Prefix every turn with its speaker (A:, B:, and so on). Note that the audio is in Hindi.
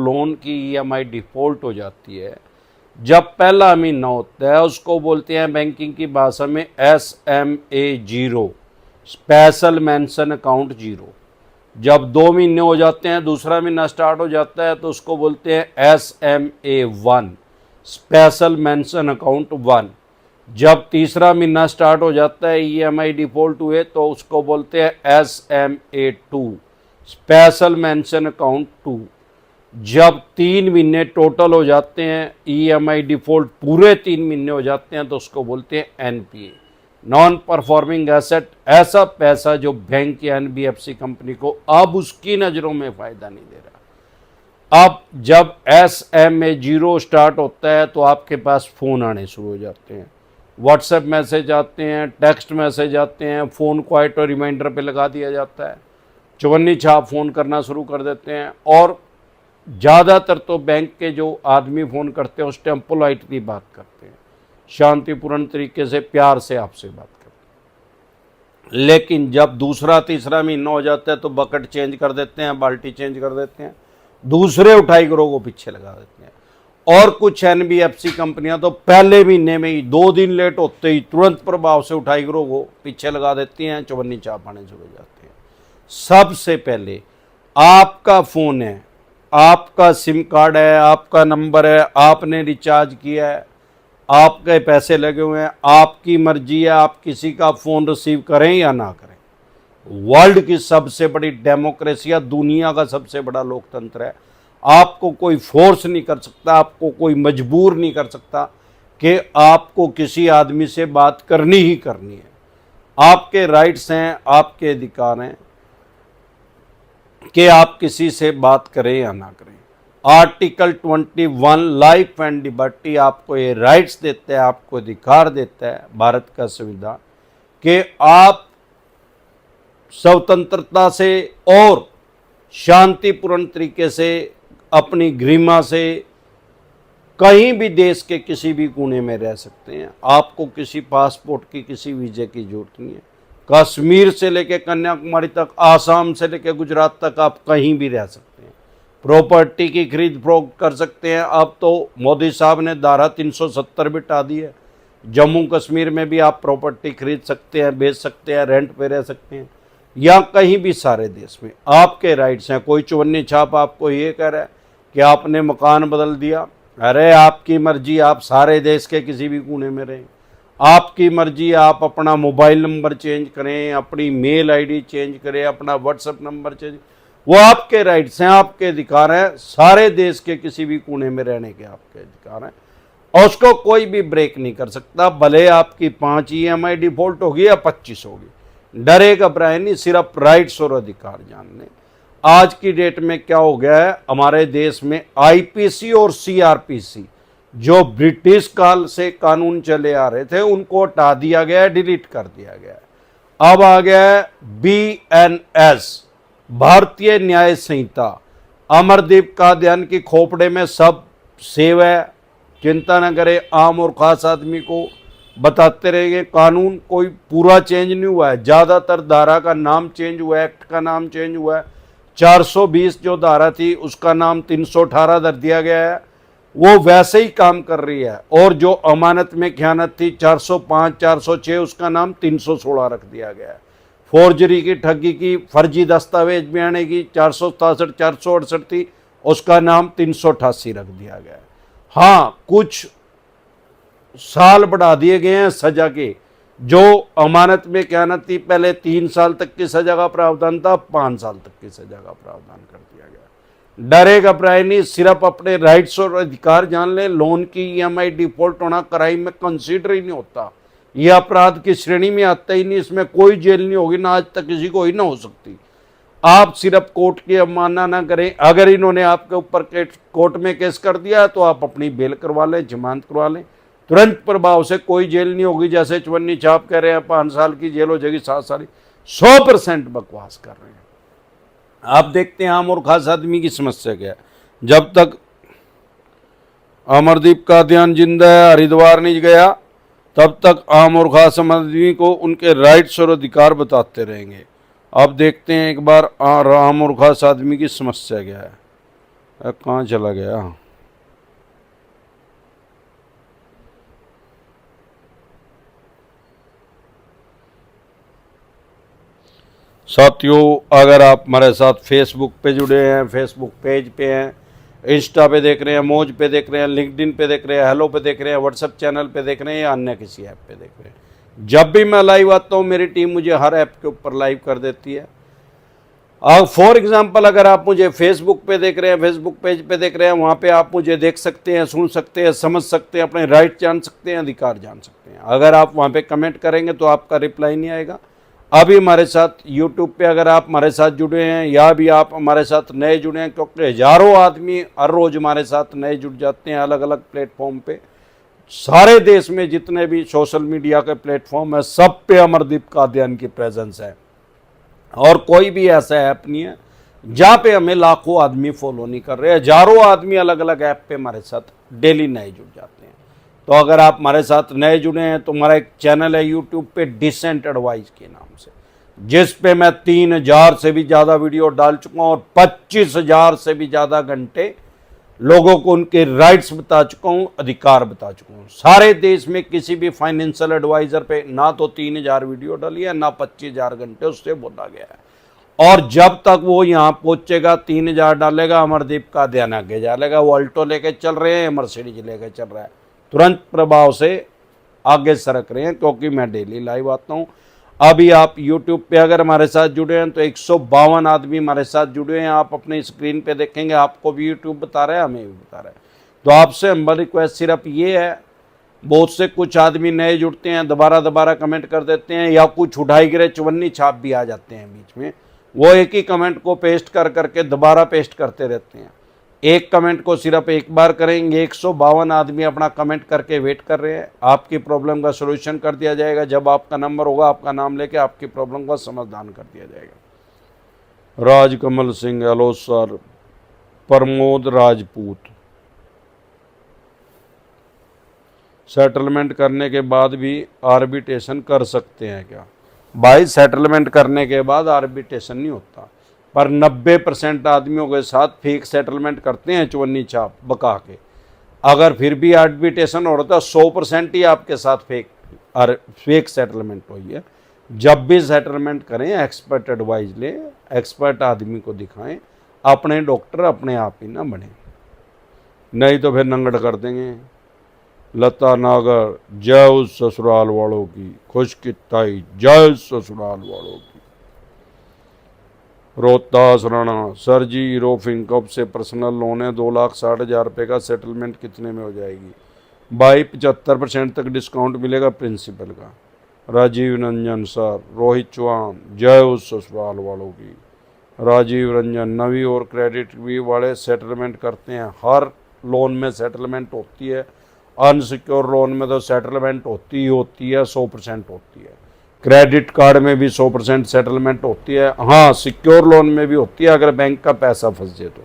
A: लोन की ईएमआई डिफ़ॉल्ट हो जाती है, जब पहला महीना होता है उसको बोलते हैं बैंकिंग की भाषा में SMA 0, स्पेशल मेंशन अकाउंट 0। जब 2 महीने हो जाते हैं, दूसरा महीना स्टार्ट हो जाता है, तो उसको बोलते हैं SMA 1, स्पेशल मेंशन अकाउंट 1। जब तीसरा महीना स्टार्ट हो जाता है, ईएमआई डिफ़ॉल्ट हुए, तो उसको बोलते हैं SMA 2, स्पेशल मेंशन अकाउंट 2। जब 3 महीने टोटल हो जाते हैं, ईएमआई डिफ़ॉल्ट पूरे 3 महीने हो जाते हैं, तो उसको बोलते हैं एनपीए, नॉन परफॉर्मिंग एसेट। ऐसा पैसा जो बैंक या एनबीएफसी कंपनी को अब उसकी नज़रों में फ़ायदा नहीं दे रहा। अब जब SMA 0 स्टार्ट होता है, तो आपके पास फ़ोन आने शुरू हो जाते हैं, व्हाट्सएप मैसेज आते हैं, टेक्स्ट मैसेज आते हैं, फ़ोन क्वाइट और रिमाइंडर पे लगा दिया जाता है, चवन्नी छाप फ़ोन करना शुरू कर देते हैं। और ज़्यादातर तो बैंक के जो आदमी फ़ोन करते हैं उस टाइम पोलाइटली बात करते हैं, शांतिपूर्ण तरीके से, प्यार से आपसे बात करते हैं। लेकिन जब दूसरा तीसरा महीना हो जाता है, तो बकेट चेंज कर देते हैं, बाल्टी चेंज कर देते हैं, दूसरे उठाई करो को पीछे लगा देते हैं। और कुछ एनबीएफसी कंपनियां तो पहले महीने में ही 2 दिन लेट होते ही तुरंत प्रभाव से उठाई करो को पीछे लगा देती हैं, चवन्नी चाप आने शुरू हो जाते हैं। सबसे पहले आपका फ़ोन है, आपका सिम कार्ड है, आपका नंबर है, आपने रिचार्ज किया है, आपके पैसे लगे हुए हैं, आपकी मर्जी है आप किसी का फ़ोन रिसीव करें या ना करें। वर्ल्ड की सबसे बड़ी डेमोक्रेसी, दुनिया का सबसे बड़ा लोकतंत्र है। आपको कोई फोर्स नहीं कर सकता, आपको कोई मजबूर नहीं कर सकता कि आपको किसी आदमी से बात करनी ही करनी है। आपके राइट्स हैं, आपके अधिकार हैं कि आप किसी से बात करें या ना करें। आर्टिकल 21 लाइफ एंड लिबर्टी आपको ये राइट्स देता है, आपको अधिकार देता है भारत का संविधान, कि आप स्वतंत्रता से और शांतिपूर्ण तरीके से अपनी गरिमा से कहीं भी देश के किसी भी कोने में रह सकते हैं। आपको किसी पासपोर्ट की, किसी वीज़े की जरूरत नहीं है। कश्मीर से लेकर कन्याकुमारी तक, आसाम से लेकर गुजरात तक आप कहीं भी रह सकते हैं। प्रॉपर्टी की खरीद फरोख्त कर सकते हैं। अब तो मोदी साहब ने धारा 370 भी हटा दी है। जम्मू कश्मीर में भी आप प्रॉपर्टी खरीद सकते हैं, बेच सकते हैं, रेंट पे रह सकते हैं, या कहीं भी सारे देश में आपके राइट्स हैं। कोई चवन्नी छाप आपको ये कह रहा है कि आपने मकान बदल दिया, अरे आपकी मर्जी, आप सारे देश के किसी भी कोने में रहें, आपकी मर्जी, आप अपना मोबाइल नंबर चेंज करें, अपनी मेल आईडी चेंज करें, अपना व्हाट्सएप नंबर चेंज, वो आपके राइट्स हैं, आपके अधिकार हैं। सारे देश के किसी भी कोने में रहने के आपके अधिकार हैं और उसको कोई भी ब्रेक नहीं कर सकता। भले आपकी 5 ईएमआई डिफॉल्ट होगी या 25 होगी, डरे घबराए नहीं, सिर्फ राइट्स और अधिकार जान लें। आज की डेट में क्या हो गया है, हमारे देश में आईपीसी और सीआरपीसी जो ब्रिटिश काल से कानून चले आ रहे थे उनको हटा दिया गया है, डिलीट कर दिया गया है। अब आ गया है बीएनएस, भारतीय न्याय संहिता। अमरदीप कादियान की खोपड़े में सब सेव है, चिंता न करें। आम और खास आदमी को बताते रहेंगे, कानून कोई पूरा चेंज नहीं हुआ है, ज़्यादातर धारा का नाम चेंज हुआ है, एक्ट का नाम चेंज हुआ है। 420 जो धारा थी उसका नाम 318 कर दिया गया है, वो वैसे ही काम कर रही है। और जो अमानत में खयानत थी 405 406 उसका नाम 316 रख दिया गया है। फोर्जरी की, ठगी की, फर्जी दस्तावेज बयाने की 467 468 थी, उसका नाम 388 रख दिया गया है। हाँ, कुछ साल बढ़ा दिए गए हैं सजा के। जो अमानत में खयानत थी पहले 3 साल तक की सजा का प्रावधान था, 5 साल तक की सजा का प्रावधान कर दिया गया। डरे घबराए नहीं, सिर्फ अपने राइट्स और अधिकार जान ले। लोन की ईएमआई डिफॉल्ट होना क्राइम में कंसीडर ही नहीं होता, यह अपराध की श्रेणी में आता ही नहीं। इसमें कोई जेल नहीं होगी, ना आज तक किसी को ही ना हो सकती। आप सिर्फ कोर्ट की अवमानना ना करें। अगर इन्होंने आपके ऊपर कोर्ट में केस कर दिया तो आप अपनी बेल करवा लें, जमानत करवा लें, तुरंत प्रभाव से, कोई जेल नहीं होगी। जैसे चवन्नी छाप कह रहे हैं 5 साल की जेल हो जाएगी, 7 साल, 100% बकवास कर रहे हैं। आप देखते हैं आम और खास आदमी की समस्या क्या है। जब तक अमरदीप कादियान जिंदा है, हरिद्वार नहीं गया, तब तक आम और खास आदमी को उनके राइट्स और अधिकार बताते रहेंगे। अब देखते हैं एक बार आम और खास आदमी की समस्या क्या है। कहाँ चला गया? साथियों, अगर आप हमारे साथ फेसबुक पे जुड़े हैं, फेसबुक पेज पे हैं, इंस्टा पे देख रहे हैं, मौज पे देख रहे हैं, लिंक्डइन पे देख रहे हैं, हेलो पे देख रहे हैं, व्हाट्सएप चैनल पे देख रहे हैं या अन्य किसी ऐप पे देख रहे हैं, जब भी मैं लाइव आता हूँ मेरी टीम मुझे हर ऐप के ऊपर लाइव कर देती है। फॉर एग्जाम्पल, अगर आप मुझे फेसबुक पे देख रहे हैं, फेसबुक पेज पे देख रहे हैं, वहाँ पे आप मुझे देख सकते हैं, सुन सकते हैं, समझ सकते हैं, अपने राइट जान सकते हैं, अधिकार जान सकते हैं। अगर आप वहाँ पे कमेंट करेंगे तो आपका रिप्लाई नहीं आएगा। अभी हमारे साथ यूट्यूब पे अगर आप हमारे साथ जुड़े हैं या भी आप हमारे साथ नए जुड़े हैं, क्योंकि हजारों आदमी हर रोज़ हमारे साथ नए जुड़ जाते हैं अलग अलग प्लेटफॉर्म पे। सारे देश में जितने भी सोशल मीडिया के प्लेटफॉर्म है सब पे अमरदीप कादियान की प्रेजेंस है, और कोई भी ऐसा ऐप नहीं है जहाँ पे हमें लाखों आदमी फॉलो नहीं कर रहे। हजारों आदमी अलग अलग ऐप पे हमारे साथ डेली नए जुड़ जाते हैं। तो अगर आप हमारे साथ नए जुड़े हैं तो हमारा एक चैनल है यूट्यूब पे, डिसेंट एडवाइस के नाम से, जिस पे मैं 3000 से भी ज़्यादा वीडियो डाल चुका हूँ और 25,000 से भी ज़्यादा घंटे लोगों को उनके राइट्स बता चुका हूँ, अधिकार बता चुका हूँ। सारे देश में किसी भी फाइनेंशियल एडवाइज़र पे ना तो 3000 वीडियो डाली है, ना 25,000 घंटे उससे बोला गया है। और जब तक वो यहाँ पहुँचेगा 3000 डालेगा, अमरदीप का ध्यान आगे जाएगा। वो अल्टो लेके चल रहे हैं, मर्सिडीज लेके चल रहा है, तुरंत प्रभाव से आगे सरक रहे हैं, क्योंकि मैं डेली लाइव आता हूँ। अभी आप YouTube पे अगर हमारे साथ जुड़े हैं तो 152 आदमी हमारे साथ जुड़े हैं। आप अपनी स्क्रीन पे देखेंगे, आपको भी YouTube बता रहा है, हमें भी बता रहा है। तो आपसे हमारी रिक्वेस्ट सिर्फ ये है, बहुत से कुछ आदमी नए जुड़ते हैं, दोबारा कमेंट कर देते हैं, या कुछ उठाई गिरे चवन्नी छाप भी आ जाते हैं बीच में, वो एक ही कमेंट को पेस्ट कर करके दोबारा पेस्ट करते रहते हैं। एक कमेंट को सिर्फ एक बार करेंगे। 152 आदमी अपना कमेंट करके वेट कर रहे हैं। आपकी प्रॉब्लम का सलूशन कर दिया जाएगा। जब आपका नंबर होगा, आपका नाम लेके आपकी प्रॉब्लम का समाधान कर दिया जाएगा। Rajkamal Singh, hello sir. Pramod Rajput, settlement करने के बाद भी आर्बिट्रेशन कर सकते हैं क्या? भाई, सेटलमेंट करने के बाद आर्बिट्रेशन नहीं होता, पर 90% आदमियों के साथ फेक सेटलमेंट करते हैं चवन्नी छाप बका के। अगर फिर भी आर्बिट्रेशन हो रहा था, 100% ही आपके साथ फेक सेटलमेंट हुई है। जब भी सेटलमेंट करें एक्सपर्ट एडवाइस लें, एक्सपर्ट आदमी को दिखाएं, अपने डॉक्टर अपने आप ही ना बने, नहीं तो फिर नंगड़ कर देंगे। लता नागर, जय उस ससुराल वालों की, खुश किताई, जय ससुराल वालों की। रोहतास राणा, सर जी रोफिंग कब से पर्सनल लोन है? 2,60,000 रुपये का सेटलमेंट कितने में हो जाएगी? भाई 75% तक डिस्काउंट मिलेगा प्रिंसिपल का। राजीव रंजन सर। रोहित चौहान, जय उस ससुराल वालों की। राजीव रंजन, नवी और क्रेडिट भी वाले सेटलमेंट करते हैं, हर लोन में सेटलमेंट होती है। अनसिक्योर लोन में तो सेटलमेंट होती ही होती है, 100% होती है। क्रेडिट कार्ड में भी 100% सेटलमेंट होती है। हाँ, सिक्योर लोन में भी होती है अगर बैंक का पैसा फंस जाए तो।